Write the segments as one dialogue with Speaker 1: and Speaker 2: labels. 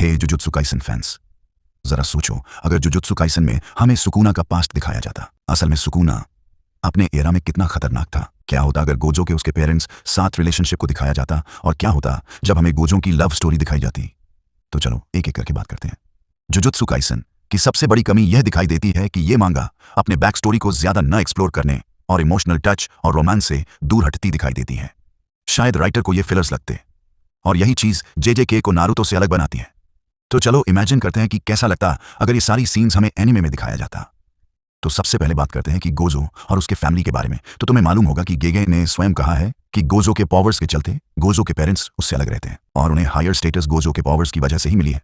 Speaker 1: हे jujutsu Kaisen fans, जरा सोचो अगर जुजुत्सु काइसन में हमें सुकुना का पास्ट दिखाया जाता। असल में सुकुना अपने एरा में कितना खतरनाक था। क्या होता अगर गोजो के उसके पेरेंट्स साथ रिलेशनशिप को दिखाया जाता, और क्या होता जब हमें गोजो की लव स्टोरी दिखाई जाती। तो चलो एक एक करके बात करते हैं। जुजुत्सु काइसन की सबसे बड़ी कमी यह दिखाई देती है कि ये मांगा अपने बैक स्टोरी को ज्यादा न एक्सप्लोर करने और इमोशनल टच और रोमांस से दूर हटती दिखाई देती है। शायद राइटर को ये फिलर्स लगते, और यही चीज जेजेके को नारुतो से अलग बनाती है। तो चलो इमेजिन करते हैं कि कैसा लगता अगर ये सारी सीन्स हमें एनिमे में दिखाया जाता। तो सबसे पहले बात करते हैं कि गोजो और उसके फैमिली के बारे में। तो तुम्हें मालूम होगा कि गेगे ने स्वयं कहा है कि गोजो के पावर्स के चलते गोजो के पेरेंट्स उससे अलग रहते हैं, और उन्हें हायर स्टेटस गोजो के पावर्स की वजह से ही मिली है।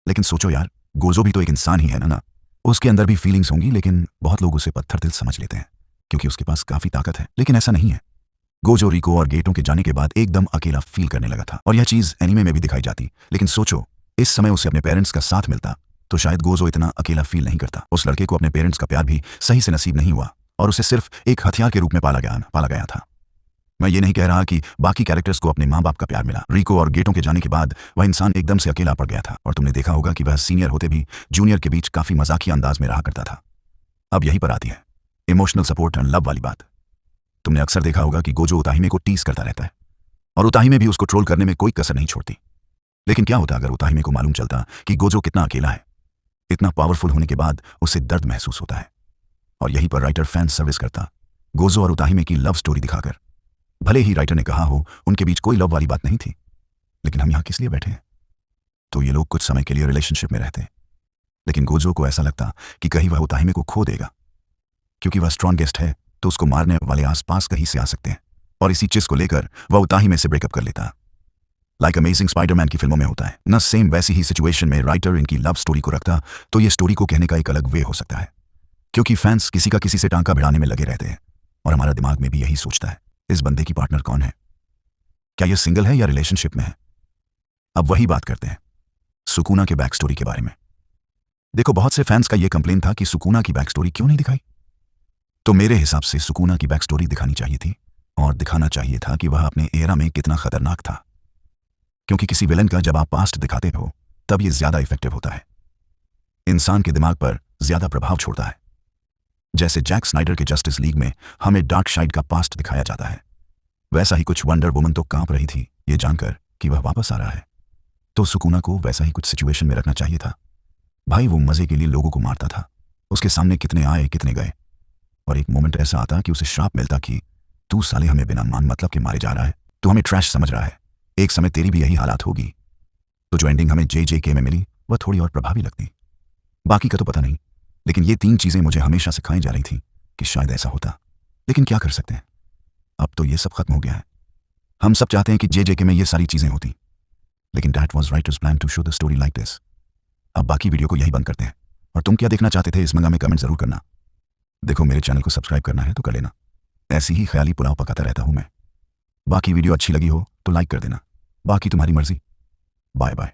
Speaker 1: लेकिन सोचो यार, गोजो भी तो एक इंसान ही है ना। उसके अंदर भी फीलिंग्स होंगी, लेकिन बहुत लोग उसे पत्थर दिल समझ लेते हैं क्योंकि उसके पास काफी ताकत है। लेकिन ऐसा नहीं है। गोजो रिको और गेटो के जाने के बाद एकदम अकेला फील करने लगा था, और यह चीज एनीमे में भी दिखाई जाती। लेकिन सोचो इस समय उसे अपने पेरेंट्स का साथ मिलता तो शायद गोजो इतना अकेला फील नहीं करता। उस लड़के को अपने पेरेंट्स का प्यार भी सही से नसीब नहीं हुआ, और उसे सिर्फ एक हथियार के रूप में पाला गया था। मैं ये नहीं कह रहा कि बाकी कैरेक्टर्स को अपने माँ बाप का प्यार मिला। रिको और गेटो के जाने के बाद वह इंसान एकदम से अकेला पड़ गया था, और तुमने देखा होगा कि वह सीनियर होते भी जूनियर के बीच काफी मजाकिया अंदाज में रहा करता था। अब यहीं पर आती है इमोशनल सपोर्ट एंड लव वाली बात। तुमने अक्सर देखा होगा कि गोजो उताहिमे को टीज करता रहता है, और उताहिमे भी उसको ट्रोल करने में कोई कसर नहीं छोड़ती। लेकिन क्या होता अगर उताहिमे को मालूम चलता कि गोजो कितना अकेला है। इतना पावरफुल होने के बाद उसे दर्द महसूस होता है, और यहीं पर राइटर फैन सर्विस करता गोजो और उताहिमे की लव स्टोरी दिखाकर। भले ही राइटर ने कहा हो उनके बीच कोई लव वाली बात नहीं थी, लेकिन हम यहां किस लिए बैठे हैं? तो ये लोग कुछ समय के लिए रिलेशनशिप में रहते, लेकिन गोजो को ऐसा लगता कि कहीं वह उताहिमे को खो देगा। क्योंकि वह स्ट्रॉन्गेस्ट है तो उसको मारने वाले आसपास कहीं से आ सकते हैं, और इसी चीज को लेकर वह उताहिमे से ब्रेकअप कर लेता। लाइक अमेजिंग स्पाइडरमैन की फिल्मों में होता है न, सेम वैसी ही सिचुएशन में राइटर इनकी लव स्टोरी को रखता तो ये स्टोरी को कहने का एक अलग वे हो सकता है। क्योंकि फैंस किसी का किसी से टांका भिड़ाने में लगे रहते हैं, और हमारा दिमाग में भी यही सोचता है इस बंदे की पार्टनर कौन है, क्या ये सिंगल है या रिलेशनशिप में है। अब वही बात करते हैं सुकुना के बैक स्टोरी के बारे में। देखो बहुत से फैंस का यह कंप्लेन था कि सुकुना की बैक स्टोरी क्यों नहीं दिखाई। तो मेरे हिसाब से सुकुना की बैक स्टोरी दिखानी चाहिए थी, और दिखाना चाहिए था कि वह अपने एरा में कितना खतरनाक था। क्योंकि किसी विलन का जब आप पास्ट दिखाते हो तब यह ज्यादा इफेक्टिव होता है, इंसान के दिमाग पर ज्यादा प्रभाव छोड़ता है। जैसे जैक स्नाइडर के जस्टिस लीग में हमें डार्क साइड का पास्ट दिखाया जाता है, वैसा ही कुछ वंडर वुमन तो कांप रही थी ये जानकर कि वह वापस आ रहा है। तो सुकुना को वैसा ही कुछ सिचुएशन में रखना चाहिए था। भाई वो मजे के लिए लोगों को मारता था, उसके सामने कितने आए कितने गए, और एक मोमेंट ऐसा आता कि उसे श्राप मिलता कि तू साले हमें बिना मान मतलब के मारे जा रहा है, तू हमें ट्रैश समझ रहा है, एक समय तेरी भी यही हालात होगी। तो जो एंडिंग हमें JJK में मिली वह थोड़ी और प्रभावी लगती। बाकी का तो पता नहीं, लेकिन ये 3 चीजें मुझे हमेशा सिखाई जा रही थी कि शायद ऐसा होता। लेकिन क्या कर सकते हैं, अब तो ये सब खत्म हो गया है। हम सब चाहते हैं कि JJK में ये सारी चीजें होती, लेकिन that was writers plan to show the story like this. अब बाकी वीडियो को यही बंद करते हैं, और तुम क्या देखना चाहते थे इस मंगा में कमेंट जरूर करना। देखो मेरे चैनल को सब्सक्राइब करना है तो कर लेना, ऐसी ही ख्याली पुलाव पकाता रहता हूं मैं। बाकी वीडियो अच्छी लगी हो तो लाइक कर देना, बाकी तुम्हारी मर्जी। Bye bye.